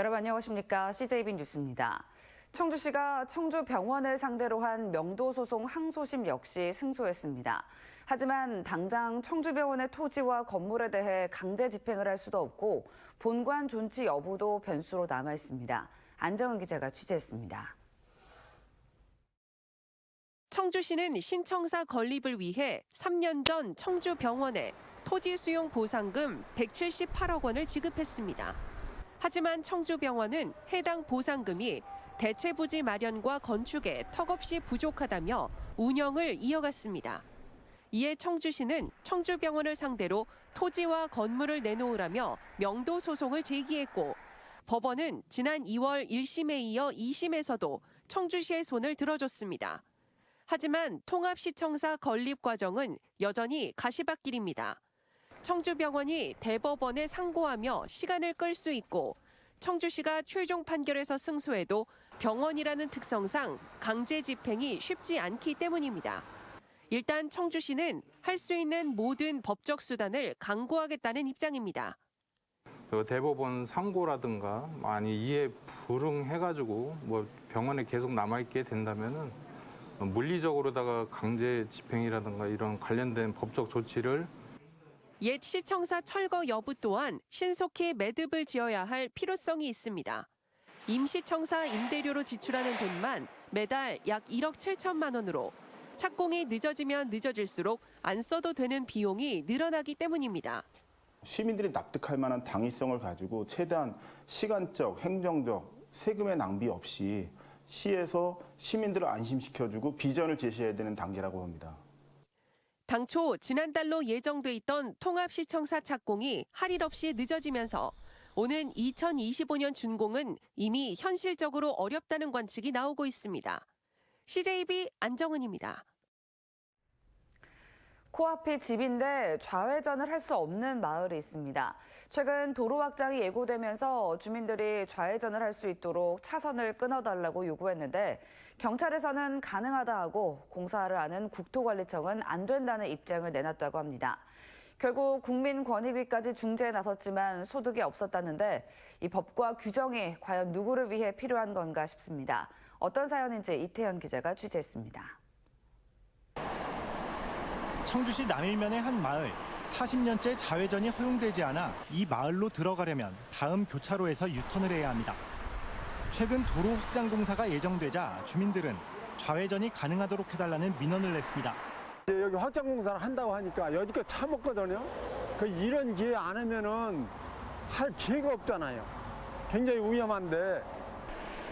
여러분 안녕하십니까? CJB 뉴스입니다. 청주시가 청주병원을 상대로 한 명도 소송 항소심 역시 승소했습니다. 하지만 당장 청주병원의 토지와 건물에 대해 강제 집행을 할 수도 없고 본관 존치 여부도 변수로 남아 있습니다. 안정은 기자가 취재했습니다. 청주시는 신청사 건립을 위해 3년 전 청주병원에 토지 수용 보상금 178억 원을 지급했습니다. 하지만 청주병원은 해당 보상금이 대체 부지 마련과 건축에 턱없이 부족하다며 운영을 이어갔습니다. 이에 청주시는 청주병원을 상대로 토지와 건물을 내놓으라며 명도 소송을 제기했고 법원은 지난 2월 1심에 이어 2심에서도 청주시의 손을 들어줬습니다. 하지만 통합시청사 건립 과정은 여전히 가시밭길입니다. 청주병원이 대법원에 상고하며 시간을 끌 수 있고 청주시가 최종 판결에서 승소해도 병원이라는 특성상 강제 집행이 쉽지 않기 때문입니다. 일단 청주시는 할 수 있는 모든 법적 수단을 강구하겠다는 입장입니다. 대법원 상고라든가 많이 이에 불응해가지고 병원에 계속 남아있게 된다면은 물리적으로다가 강제 집행이라든가 이런 관련된 법적 조치를 옛 시청사 철거 여부 또한 신속히 매듭을 지어야 할 필요성이 있습니다. 임시청사 임대료로 지출하는 돈만 매달 약 1억 7천만 원으로 착공이 늦어지면 늦어질수록 안 써도 되는 비용이 늘어나기 때문입니다. 시민들이 납득할 만한 당위성을 가지고 최대한 시간적, 행정적, 세금의 낭비 없이 시에서 시민들을 안심시켜주고 비전을 제시해야 되는 단계라고 봅니다. 당초 지난달로 예정돼 있던 통합시청사 착공이 할 일 없이 늦어지면서 오는 2025년 준공은 이미 현실적으로 어렵다는 관측이 나오고 있습니다. CJB 안정은입니다. 코앞이 집인데 좌회전을 할 수 없는 마을이 있습니다. 최근 도로 확장이 예고되면서 주민들이 좌회전을 할 수 있도록 차선을 끊어달라고 요구했는데 경찰에서는 가능하다 하고 공사를 하는 국토관리청은 안 된다는 입장을 내놨다고 합니다. 결국 국민권익위까지 중재에 나섰지만 소득이 없었다는데 이 법과 규정이 과연 누구를 위해 필요한 건가 싶습니다. 어떤 사연인지 이태현 기자가 취재했습니다. 청주시 남일면의 한 마을, 40년째 좌회전이 허용되지 않아 이 마을로 들어가려면 다음 교차로에서 유턴을 해야 합니다. 최근 도로 확장 공사가 예정되자 주민들은 좌회전이 가능하도록 해달라는 민원을 냈습니다. 여기 확장 공사를 한다고 하니까 여지껏 참았거든요. 이런 기회 안 하면은 할 기회가 없잖아요. 굉장히 위험한데.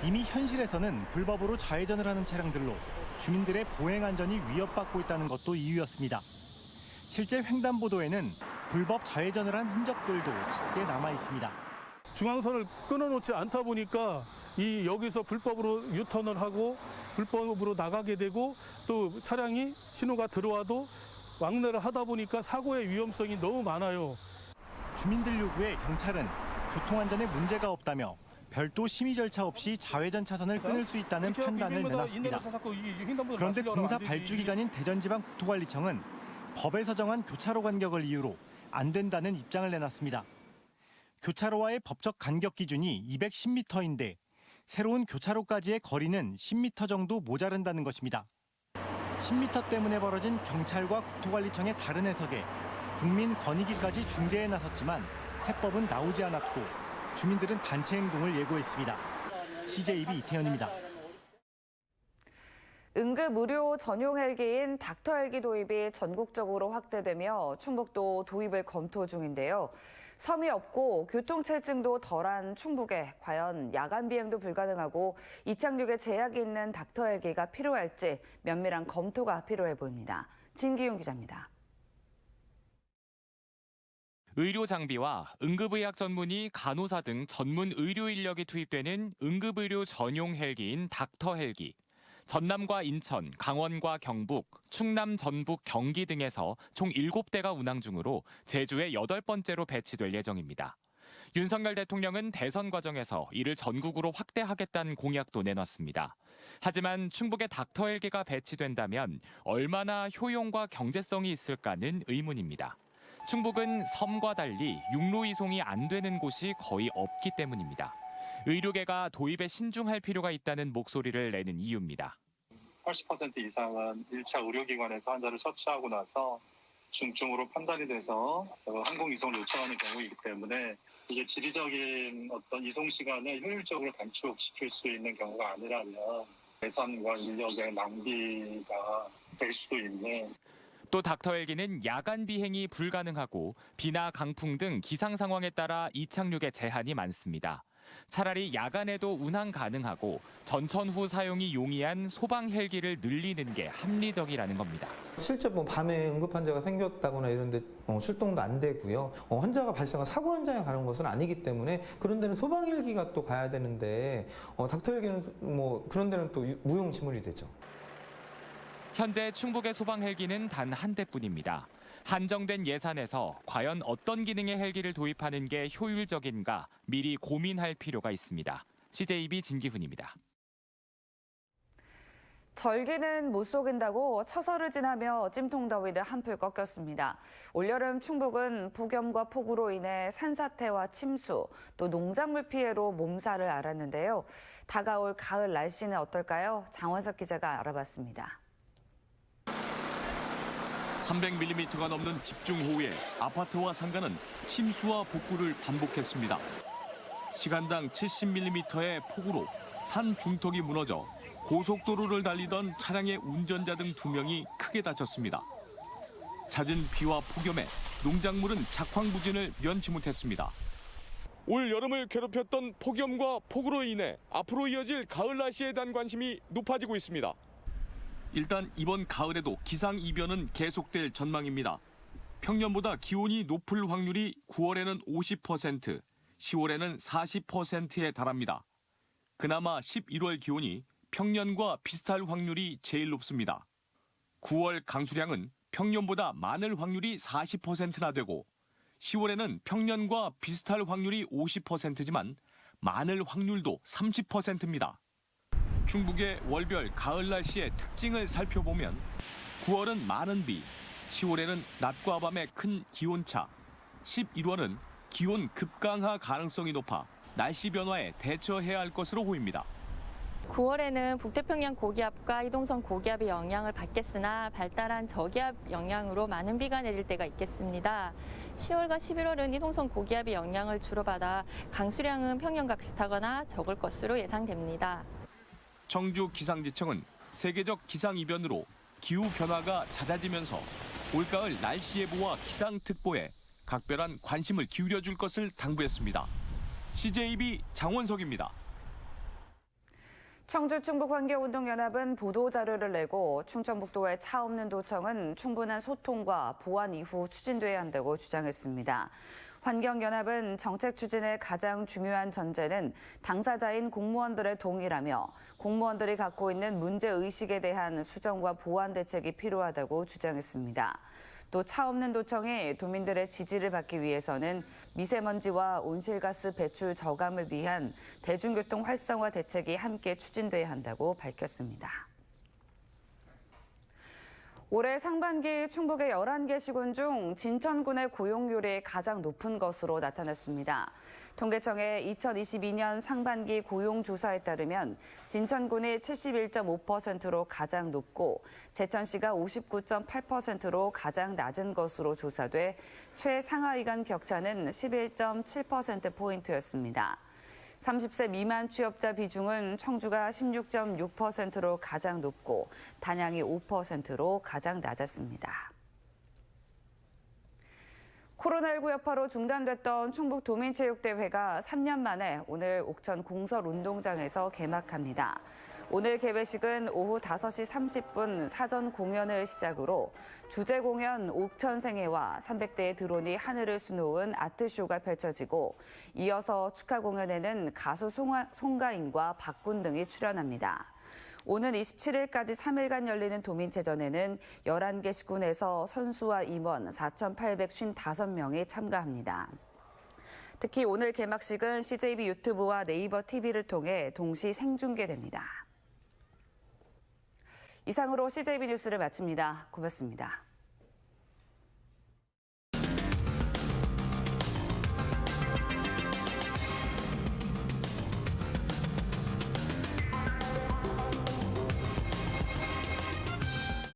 이미 현실에서는 불법으로 좌회전을 하는 차량들로 주민들의 보행 안전이 위협받고 있다는 것도 이유였습니다. 실제 횡단보도에는 불법 좌회전을 한 흔적들도 짙게 남아 있습니다. 중앙선을 끊어놓지 않다 보니까 여기서 불법으로 유턴을 하고 불법으로 나가게 되고 또 차량이 신호가 들어와도 왕래를 하다 보니까 사고의 위험성이 너무 많아요. 주민들 요구에 경찰은 교통안전에 문제가 없다며 별도 심의 절차 없이 좌회전 차선을 끊을 수 있다는 판단을 내놨습니다. 그런데 공사 발주 기관인 대전지방국토관리청은 법에서 정한 교차로 간격을 이유로 안 된다는 입장을 내놨습니다. 교차로와의 법적 간격 기준이 210m인데 새로운 교차로까지의 거리는 10m 정도 모자른다는 것입니다. 10m 때문에 벌어진 경찰과 국토관리청의 다른 해석에 국민권익위까지 중재에 나섰지만 해법은 나오지 않았고 주민들은 단체 행동을 예고했습니다. CJB 이태현입니다. 응급의료 전용 헬기인 닥터 헬기 도입이 전국적으로 확대되며 충북도 도입을 검토 중인데요. 섬이 없고 교통체증도 덜한 충북에 과연 야간 비행도 불가능하고 이착륙에 제약이 있는 닥터 헬기가 필요할지 면밀한 검토가 필요해 보입니다. 진기용 기자입니다. 의료 장비와 응급의학 전문의, 간호사 등 전문 의료 인력이 투입되는 응급의료 전용 헬기인 닥터 헬기. 전남과 인천, 강원과 경북, 충남, 전북, 경기 등에서 총 7대가 운항 중으로 제주에 8번째로 배치될 예정입니다. 윤석열 대통령은 대선 과정에서 이를 전국으로 확대하겠다는 공약도 내놨습니다. 하지만 충북에 닥터 헬기가 배치된다면 얼마나 효용과 경제성이 있을까는 의문입니다. 충북은 섬과 달리 육로 이송이 안 되는 곳이 거의 없기 때문입니다. 의료계가 도입에 신중할 필요가 있다는 목소리를 내는 이유입니다. 80% 이상은 1차 의료기관에서 환자를 처치하고 나서 중증으로 판단이 돼서 항공 이송을 요청하는 경우이기 때문에 이게 지리적인 어떤 이송 시간을 효율적으로 단축시킬 수 있는 경우가 아니라면 예산과 인력의 낭비가 될 수도 있는. 또 닥터 헬기는 야간 비행이 불가능하고 비나 강풍 등 기상 상황에 따라 이착륙에 제한이 많습니다. 차라리 야간에도 운항 가능하고 전천 후 사용이 용이한 소방 헬기를 늘리는 게 합리적이라는 겁니다. 실제 밤에 응급 환자가 생겼다거나 이런 데 출동도 안 되고요. 환자가 발생한 사고 현장에 가는 것은 아니기 때문에 그런 데는 소방 헬기가 또 가야 되는데 닥터 헬기는 그런 데는 또 무용지물이 되죠. 현재 충북의 소방 헬기는 단 한 대뿐입니다. 한정된 예산에서 과연 어떤 기능의 헬기를 도입하는 게 효율적인가 미리 고민할 필요가 있습니다. CJB 진기훈입니다. 절기는 못 속인다고 처서를 지나며 찜통더위는 한풀 꺾였습니다. 올여름 충북은 폭염과 폭우로 인해 산사태와 침수, 또 농작물 피해로 몸살을 앓았는데요. 다가올 가을 날씨는 어떨까요? 장원석 기자가 알아봤습니다. 300mm가 넘는 집중호우에 아파트와 상가는 침수와 복구를 반복했습니다. 시간당 70mm의 폭우로 산 중턱이 무너져 고속도로를 달리던 차량의 운전자 등 2명이 크게 다쳤습니다. 잦은 비와 폭염에 농작물은 작황부진을 면치 못했습니다. 올 여름을 괴롭혔던 폭염과 폭우로 인해 앞으로 이어질 가을 날씨에 대한 관심이 높아지고 있습니다. 일단 이번 가을에도 기상이변은 계속될 전망입니다. 평년보다 기온이 높을 확률이 9월에는 50%, 10월에는 40%에 달합니다. 그나마 11월 기온이 평년과 비슷할 확률이 제일 높습니다. 9월 강수량은 평년보다 많을 확률이 40%나 되고 10월에는 평년과 비슷할 확률이 50%지만 많을 확률도 30%입니다. 충북의 월별 가을 날씨의 특징을 살펴보면 9월은 많은 비, 10월에는 낮과 밤의 큰 기온차, 11월은 기온 급강하 가능성이 높아 날씨 변화에 대처해야 할 것으로 보입니다. 9월에는 북태평양 고기압과 이동성 고기압의 영향을 받겠으나 발달한 저기압 영향으로 많은 비가 내릴 때가 있겠습니다. 10월과 11월은 이동성 고기압의 영향을 주로 받아 강수량은 평년과 비슷하거나 적을 것으로 예상됩니다. 청주 기상지청은 세계적 기상이변으로 기후 변화가 잦아지면서 올가을 날씨 예보와 기상특보에 각별한 관심을 기울여줄 것을 당부했습니다. CJB 장원석입니다. 청주 충북환경운동연합은 보도자료를 내고 충청북도의 차 없는 도청은 충분한 소통과 보완 이후 추진돼야 한다고 주장했습니다. 환경연합은 정책 추진의 가장 중요한 전제는 당사자인 공무원들의 동의라며 공무원들이 갖고 있는 문제의식에 대한 수정과 보완 대책이 필요하다고 주장했습니다. 또 차 없는 도청이 도민들의 지지를 받기 위해서는 미세먼지와 온실가스 배출 저감을 위한 대중교통 활성화 대책이 함께 추진돼야 한다고 밝혔습니다. 올해 상반기 충북의 11개 시군 중 진천군의 고용률이 가장 높은 것으로 나타났습니다. 통계청의 2022년 상반기 고용조사에 따르면 진천군이 71.5%로 가장 높고 제천시가 59.8%로 가장 낮은 것으로 조사돼 최상하위 간 격차는 11.7%포인트였습니다. 30세 미만 취업자 비중은 청주가 16.6%로 가장 높고 단양이 5%로 가장 낮았습니다. 코로나19 여파로 중단됐던 충북도민체육대회가 3년 만에 오늘 옥천 공설운동장에서 개막합니다. 오늘 개회식은 오후 5시 30분 사전 공연을 시작으로 주제 공연 옥천생애와 300대의 드론이 하늘을 수놓은 아트쇼가 펼쳐지고 이어서 축하 공연에는 가수 송가인과 박군 등이 출연합니다. 오는 27일까지 3일간 열리는 도민체전에는 11개 시군에서 선수와 임원 4,855명이 참가합니다. 특히 오늘 개막식은 CJB 유튜브와 네이버 TV를 통해 동시 생중계됩니다. 이상으로 CJB 뉴스를 마칩니다. 고맙습니다.